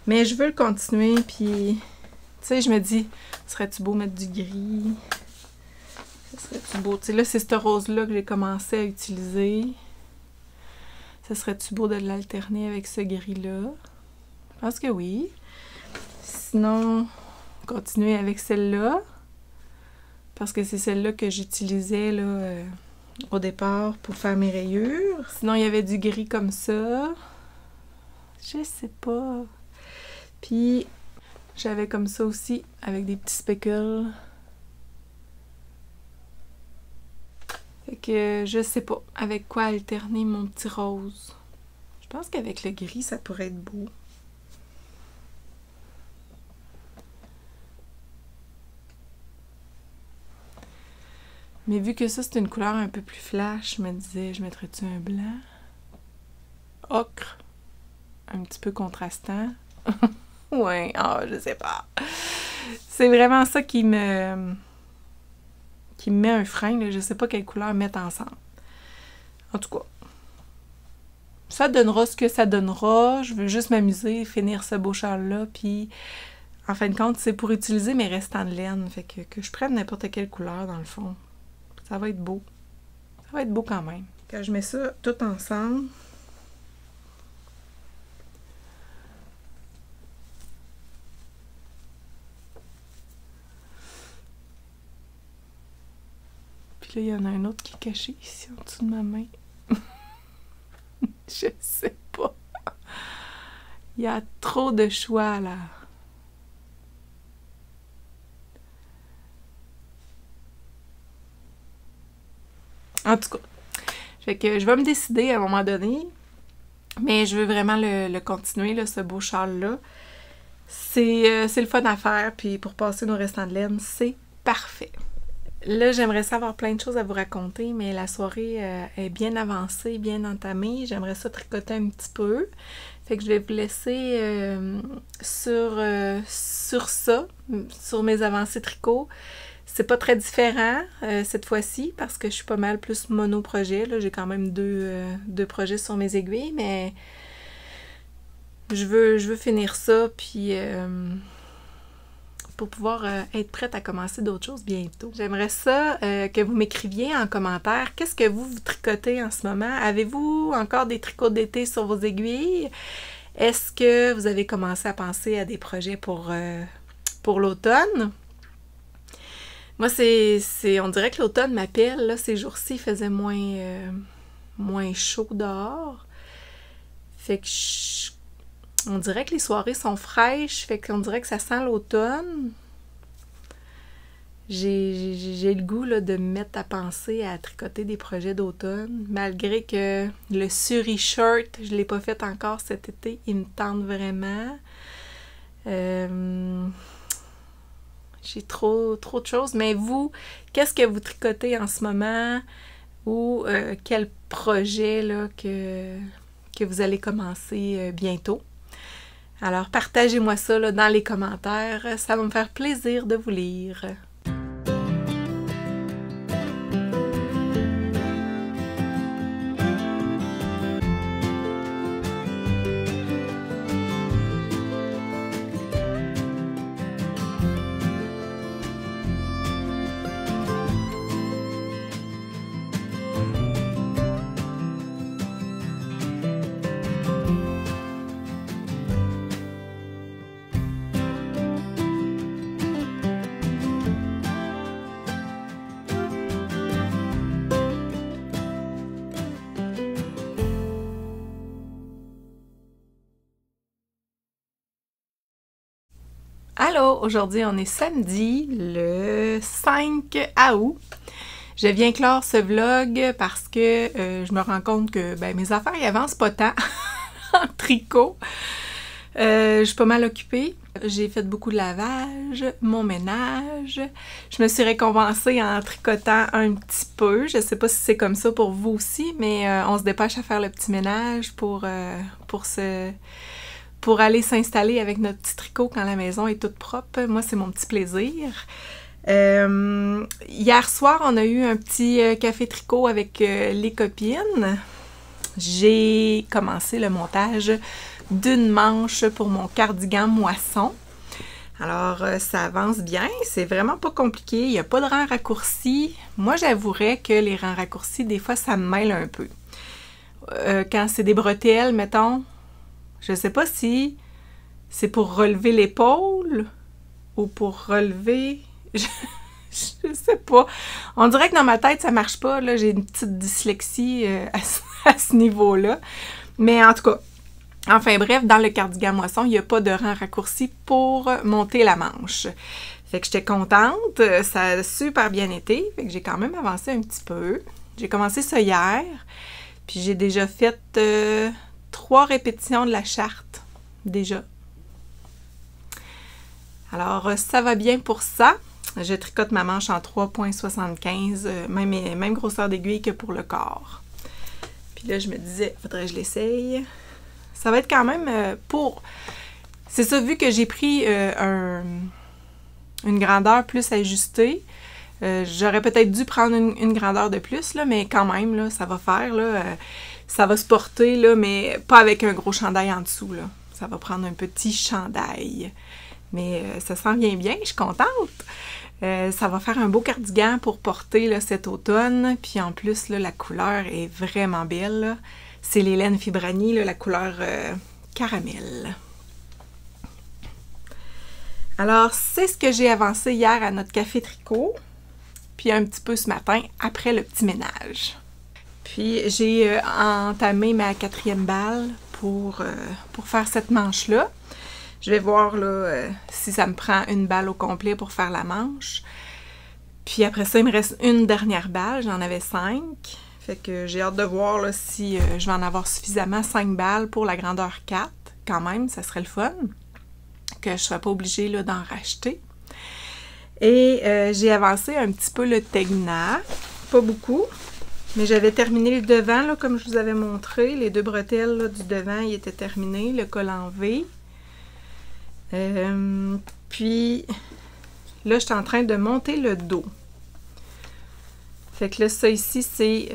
Mais je veux le continuer, puis... tu sais, je me dis, serait-tu beau mettre du gris? Ça serait-tu beau? Tu sais, là, c'est ce rose-là que j'ai commencé à utiliser. Ça serait-tu beau de l'alterner avec ce gris-là? Je pense que oui. Sinon, continuer avec celle-là. Parce que c'est celle-là que j'utilisais là, au départ pour faire mes rayures. Sinon, il y avait du gris comme ça. Je sais pas. Puis, j'avais comme ça aussi, avec des petits speckles. Fait que je sais pas avec quoi alterner mon petit rose. Je pense qu'avec le gris, ça pourrait être beau. Mais vu que ça, c'est une couleur un peu plus flash, je me disais, je mettrais-tu un blanc? Ocre. Un petit peu contrastant. Ouais, je sais pas. C'est vraiment ça qui me met un frein, là. Je sais pas quelle couleur mettre ensemble. En tout cas, ça donnera ce que ça donnera. Je veux juste m'amuser, finir ce beau châle-là, puis en fin de compte, c'est pour utiliser mes restants de laine. Fait que je prenne n'importe quelle couleur, dans le fond. Ça va être beau. Ça va être beau quand même. Quand je mets ça tout ensemble, puis là, il y en a un autre qui est caché ici, en dessous de ma main. Je sais pas. Il y a trop de choix, là. En tout cas, fait que je vais me décider à un moment donné, mais je veux vraiment le continuer, là, ce beau châle-là. C'est le fun à faire, puis pour passer nos restants de laine, c'est parfait. Là, j'aimerais savoir plein de choses à vous raconter, mais la soirée est bien avancée, bien entamée. J'aimerais ça tricoter un petit peu. Fait que je vais vous laisser sur ça, sur mes avancées tricot. C'est pas très différent cette fois-ci parce que je suis pas mal plus mono-projet. J'ai quand même deux projets sur mes aiguilles, mais je veux finir ça puis pour pouvoir être prête à commencer d'autres choses bientôt. J'aimerais ça que vous m'écriviez en commentaire qu'est-ce que vous tricotez en ce moment. Avez-vous encore des tricots d'été sur vos aiguilles? Est-ce que vous avez commencé à penser à des projets pour l'automne? Moi, on dirait que l'automne m'appelle. Là, ces jours-ci, il faisait moins chaud dehors. Fait que on dirait que les soirées sont fraîches. Fait qu'on dirait que ça sent l'automne. J'ai le goût là, de me mettre à penser à tricoter des projets d'automne. Malgré que le suri-shirt, je ne l'ai pas fait encore cet été. Il me tente vraiment. J'ai trop de choses. Mais vous, qu'est-ce que vous tricotez en ce moment? Ou quel projet là, que vous allez commencer bientôt? Alors, partagez-moi ça là, dans les commentaires. Ça va me faire plaisir de vous lire. Allô, aujourd'hui on est samedi le 5 août. Je viens clore ce vlog parce que je me rends compte que mes affaires ils avancent pas tant en tricot. Je suis pas mal occupée. J'ai fait beaucoup de lavage, mon ménage. Je me suis récompensée en tricotant un petit peu. Je sais pas si c'est comme ça pour vous aussi, mais on se dépêche à faire le petit ménage pour aller s'installer avec notre petit tricot quand la maison est toute propre. Moi, c'est mon petit plaisir. Hier soir, on a eu un petit café tricot avec les copines. J'ai commencé le montage d'une manche pour mon cardigan moisson. Alors, ça avance bien. C'est vraiment pas compliqué. Il n'y a pas de rang raccourci. Moi, j'avouerais que les rangs raccourcis, des fois, ça me mêle un peu. Quand c'est des bretelles, mettons, je sais pas si c'est pour relever l'épaule ou pour relever... Je sais pas. On dirait que dans ma tête, ça marche pas. Là, j'ai une petite dyslexie à ce niveau-là. Mais en tout cas, enfin bref, dans le cardigan moisson, il n'y a pas de rang raccourci pour monter la manche. Fait que j'étais contente. Ça a super bien été. Fait que j'ai quand même avancé un petit peu. J'ai commencé ça hier. Puis j'ai déjà fait 3 répétitions de la charte. Déjà. Alors, ça va bien pour ça. Je tricote ma manche en 3,75, même grosseur d'aiguille que pour le corps. Puis là, je me disais, faudrait que je l'essaye. Ça va être quand même pour... C'est ça, vu que j'ai pris une grandeur plus ajustée, j'aurais peut-être dû prendre une grandeur de plus, là, mais quand même, là, ça va faire, là, ça va se porter, là, mais pas avec un gros chandail en dessous, là. Ça va prendre un petit chandail. Mais ça s'en vient bien, je suis contente. Ça va faire un beau cardigan pour porter là, cet automne. Puis en plus, là, la couleur est vraiment belle. C'est les laines Fibrani, là, la couleur caramel. Alors, c'est ce que j'ai avancé hier à notre café tricot. Puis un petit peu ce matin, après le petit ménage. Puis j'ai entamé ma 4e balle pour faire cette manche-là. Je vais voir là, si ça me prend une balle au complet pour faire la manche. Puis après ça, il me reste une dernière balle. J'en avais 5. Fait que j'ai hâte de voir là, si je vais en avoir suffisamment 5 balles pour la grandeur 4. Quand même, ça serait le fun. Que je ne serais pas obligée là, d'en racheter. Et j'ai avancé un petit peu le tegna. Pas beaucoup. Mais j'avais terminé le devant, là, comme je vous avais montré. Les 2 bretelles là, du devant, ils étaient terminés. Le col en V. Puis là, je suis en train de monter le dos. Fait que là, ça ici, c'est,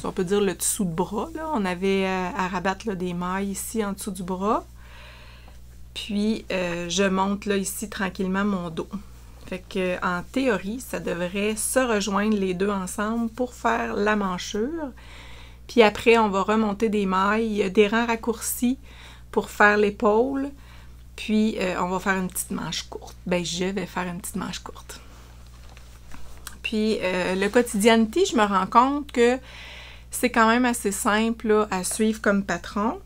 on peut dire le dessous de bras. Là. On avait à rabattre là, des mailles ici en dessous du bras. Puis, je monte là ici tranquillement mon dos. Fait que en théorie, ça devrait se rejoindre les deux ensemble pour faire la manchure. Puis après, on va remonter des mailles, des rangs raccourcis pour faire l'épaule. Puis, on va faire une petite manche courte. Je vais faire une petite manche courte. Puis, le Quotidianity, je me rends compte que c'est quand même assez simple là, à suivre comme patron.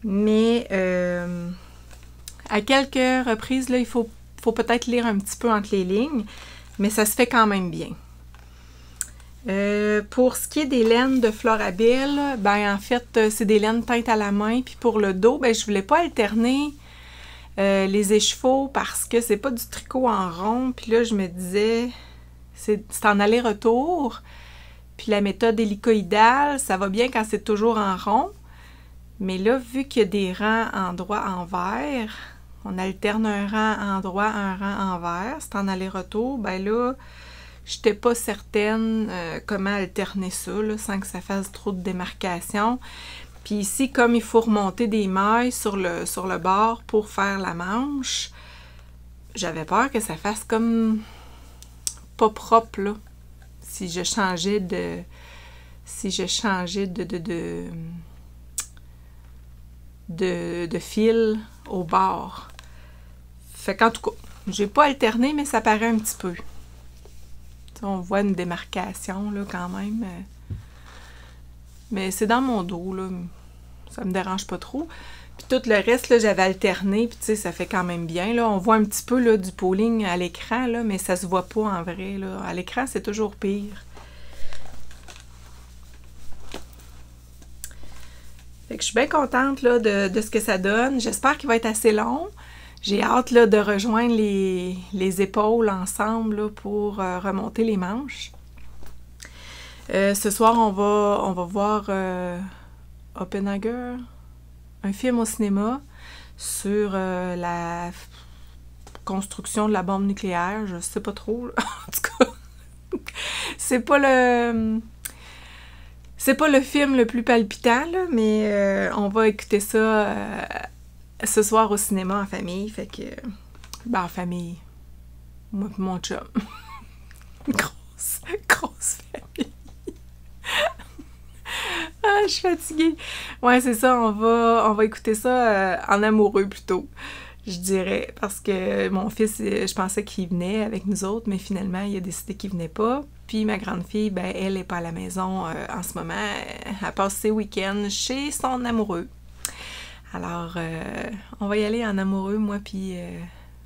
Mais, à quelques reprises, là, il faut peut-être lire un petit peu entre les lignes. Mais ça se fait quand même bien. Pour ce qui est des laines de Florabelle, en fait, c'est des laines teintes à la main. Puis pour le dos, je voulais pas alterner les échevaux parce que c'est pas du tricot en rond. Puis là, je me disais, c'est en aller-retour. Puis la méthode hélicoïdale, ça va bien quand c'est toujours en rond. Mais là, vu qu'il y a des rangs en droit envers, on alterne un rang en droit, un rang envers. C'est en aller-retour. Là, j'étais pas certaine comment alterner ça, là, sans que ça fasse trop de démarcation. Puis ici, comme il faut remonter des mailles sur le bord pour faire la manche, j'avais peur que ça fasse comme pas propre, là. Si je changeais de fil au bord. Fait qu'en tout cas, j'ai pas alterné, mais ça paraît un petit peu. T'sais, on voit une démarcation, là, quand même. Mais c'est dans mon dos, là. Ça me dérange pas trop. Puis tout le reste, là, j'avais alterné, puis tu sais, ça fait quand même bien, là. On voit un petit peu, là, du pooling à l'écran, là, mais ça se voit pas en vrai, là. À l'écran, c'est toujours pire. Fait que je suis bien contente, là, de ce que ça donne. J'espère qu'il va être assez long. J'ai hâte, là, de rejoindre les épaules ensemble, là, pour remonter les manches. Ce soir, on va voir Oppenheimer, un film au cinéma sur la construction de la bombe nucléaire. Je sais pas trop, là. En tout cas, c'est pas le film le plus palpitant, là, mais on va écouter ça ce soir au cinéma en famille. Fait que, en famille, moi et mon chum. Grosse famille. Ah, je suis fatiguée. Ouais, c'est ça, on va écouter ça en amoureux plutôt, je dirais, parce que mon fils, je pensais qu'il venait avec nous autres, mais finalement, il a décidé qu'il venait pas. Puis ma grande fille, ben, elle est pas à la maison en ce moment. Elle passe ses week-ends chez son amoureux. Alors, on va y aller en amoureux, moi puis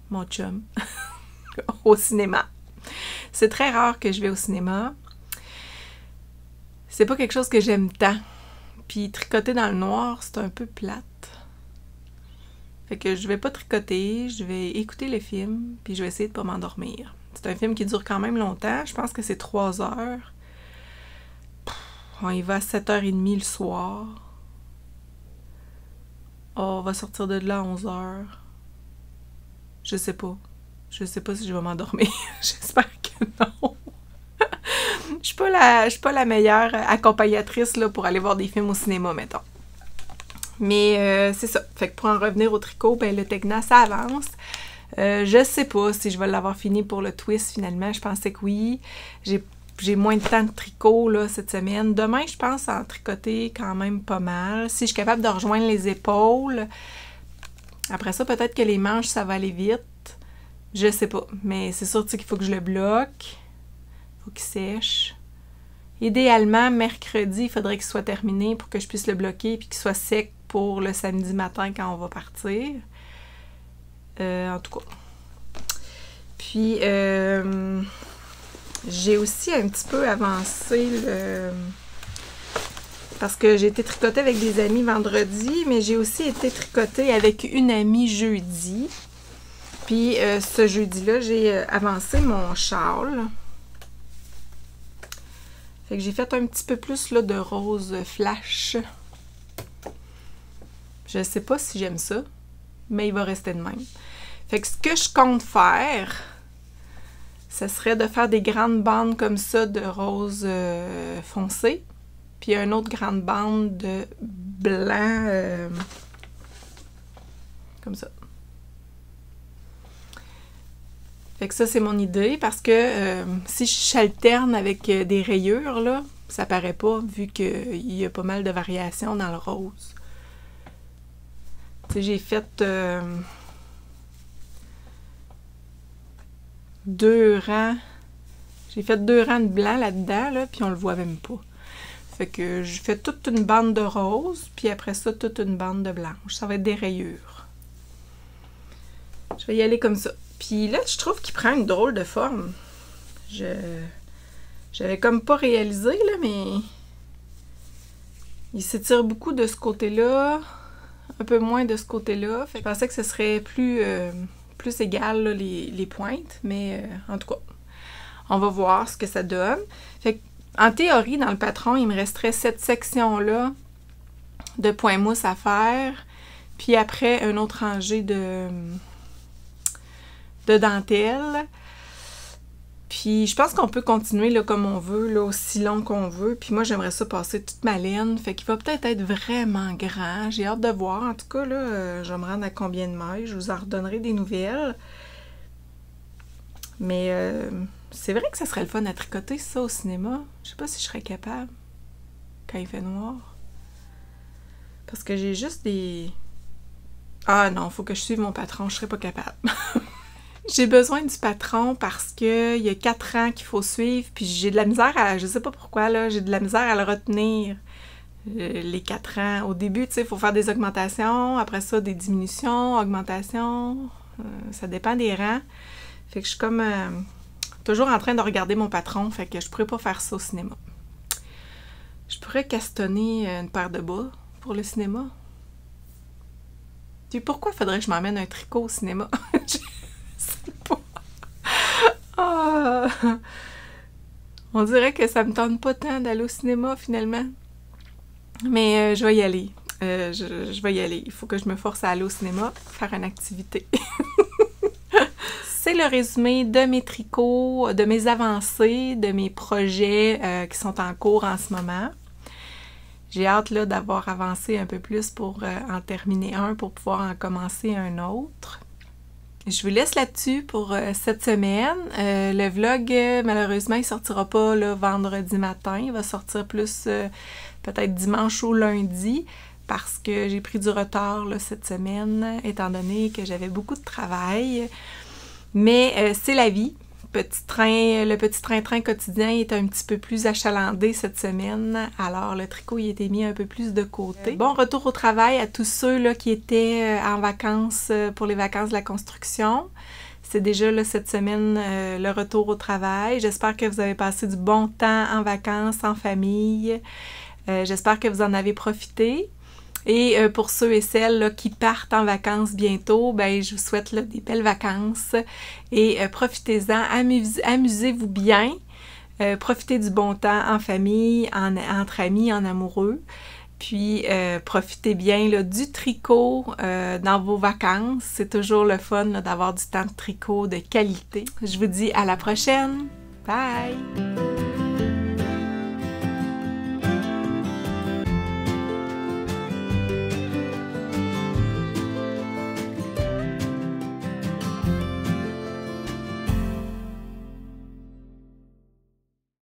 mon chum, au cinéma. C'est très rare que je vais au cinéma. C'est pas quelque chose que j'aime tant. Puis tricoter dans le noir, c'est un peu plate. Fait que je vais pas tricoter, je vais écouter le film, puis je vais essayer de pas m'endormir. C'est un film qui dure quand même longtemps, je pense que c'est 3 heures. On y va à 7h30 le soir. On va sortir de là à 11h. Je sais pas. Je sais pas si je vais m'endormir. J'espère que non. Je suis pas la meilleure accompagnatrice là, pour aller voir des films au cinéma, mettons. Mais c'est ça. Fait que pour en revenir au tricot, ben le Tegna, ça avance. Je sais pas si je vais l'avoir fini pour le twist finalement. Je pensais que oui. J'ai moins de temps de tricot là, cette semaine. Demain, je pense en tricoter quand même pas mal. Si je suis capable de rejoindre les épaules. Après ça, peut-être que les manches, ça va aller vite. Je sais pas. Mais c'est sûr qu'il faut que je le bloque. Faut qu'il sèche. Idéalement, mercredi, il faudrait qu'il soit terminé pour que je puisse le bloquer et qu'il soit sec pour le samedi matin quand on va partir. En tout cas. Puis, j'ai aussi un petit peu avancé parce que j'ai été tricotée avec des amis vendredi, mais j'ai aussi été tricotée avec une amie jeudi. Puis, ce jeudi-là, j'ai avancé mon châle. Fait que j'ai fait un petit peu plus là, de rose flash. Je sais pas si j'aime ça, mais il va rester de même. Fait que ce que je compte faire, ce serait de faire des grandes bandes comme ça de rose foncé, puis une autre grande bande de blanc comme ça. Fait que ça, c'est mon idée, parce que si j'alterne avec des rayures, là, ça paraît pas, vu qu'il y a pas mal de variations dans le rose. Tu sais, j'ai fait 2 rangs. J'ai fait 2 rangs de blanc là-dedans, là, puis on le voit même pas. Fait que je fais toute une bande de rose, puis après ça, toute une bande de blanche. Ça va être des rayures. Je vais y aller comme ça. Puis là, je trouve qu'il prend une drôle de forme. J'avais comme pas réalisé, là, mais il s'étire beaucoup de ce côté-là, un peu moins de ce côté-là. Fait que je pensais que ce serait plus égal, là, les pointes, mais en tout cas, on va voir ce que ça donne. Fait que, en théorie, dans le patron, il me resterait cette section-là de point mousse à faire, puis après, une autre rangée de dentelle. Puis je pense qu'on peut continuer là, comme on veut, là, aussi long qu'on veut. Puis moi, j'aimerais ça passer toute ma laine. Fait qu'il va peut-être être vraiment grand. J'ai hâte de voir. En tout cas, là, je vais me rendre à combien de mailles. Je vous en redonnerai des nouvelles. Mais c'est vrai que ça serait le fun à tricoter, ça, au cinéma. Je sais pas si je serais capable quand il fait noir. Parce que j'ai juste des... Ah non, faut que je suive mon patron. Je serais pas capable. J'ai besoin du patron parce que il y a 4 ans qu'il faut suivre, puis j'ai de la misère à... Je sais pas pourquoi, là, j'ai de la misère à le retenir. les 4 ans. Au début, tu sais, il faut faire des augmentations, après ça, des diminutions, augmentations. Ça dépend des rangs. Fait que je suis comme toujours en train de regarder mon patron, fait que je pourrais pas faire ça au cinéma. Je pourrais castonner une paire de bas pour le cinéma. Puis pourquoi faudrait que je m'emmène un tricot au cinéma? Je sais pas. Ah. On dirait que ça me tente pas tant d'aller au cinéma finalement. Mais je vais y aller. Je vais y aller. Il faut que je me force à aller au cinéma, faire une activité. C'est le résumé de mes tricots, de mes avancées, de mes projets qui sont en cours en ce moment. J'ai hâte là d'avoir avancé un peu plus pour en terminer un, pour pouvoir en commencer un autre. Je vous laisse là-dessus pour cette semaine. Le vlog, malheureusement, il sortira pas là, vendredi matin. Il va sortir plus peut-être dimanche ou lundi parce que j'ai pris du retard là, cette semaine, étant donné que j'avais beaucoup de travail. Mais c'est la vie. Le petit train-train quotidien est un petit peu plus achalandé cette semaine, alors le tricot il était mis un peu plus de côté. Bon retour au travail à tous ceux là, qui étaient en vacances pour les vacances de la construction. C'est déjà là, cette semaine le retour au travail. J'espère que vous avez passé du bon temps en vacances, en famille. J'espère que vous en avez profité. Et pour ceux et celles là, qui partent en vacances bientôt, ben je vous souhaite là, des belles vacances et profitez-en, amusez-vous bien, profitez du bon temps en famille, entre amis, en amoureux, puis profitez bien là, du tricot dans vos vacances. C'est toujours le fun d'avoir du temps de tricot de qualité. Je vous dis à la prochaine! Bye!